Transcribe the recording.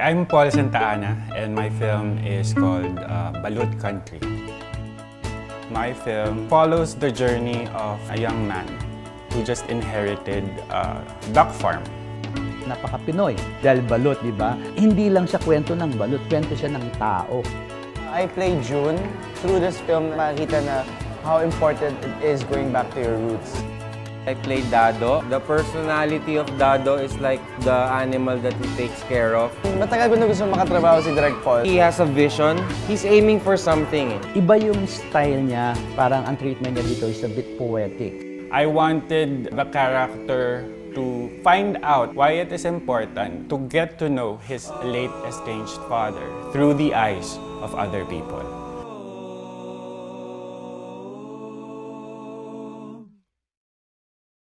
I'm Paul Santa Ana, and my film is called Balut Country. My film follows the journey of a young man who just inherited a duck farm. Napaka-Pinoy dahil balut, di ba? Hindi lang siya kwento ng balut, kwento siya ng tao. I play June. Through this film, makikita na how important it is going back to your roots. I play Dado. The personality of Dado is like the animal that he takes care of. Matagal ko na gusto makatrabaho si Direk Paul. He has a vision. He's aiming for something. Iba yung style niya, parang ang treatment niya dito is a bit poetic. I wanted the character to find out why it is important to get to know his late estranged father through the eyes of other people.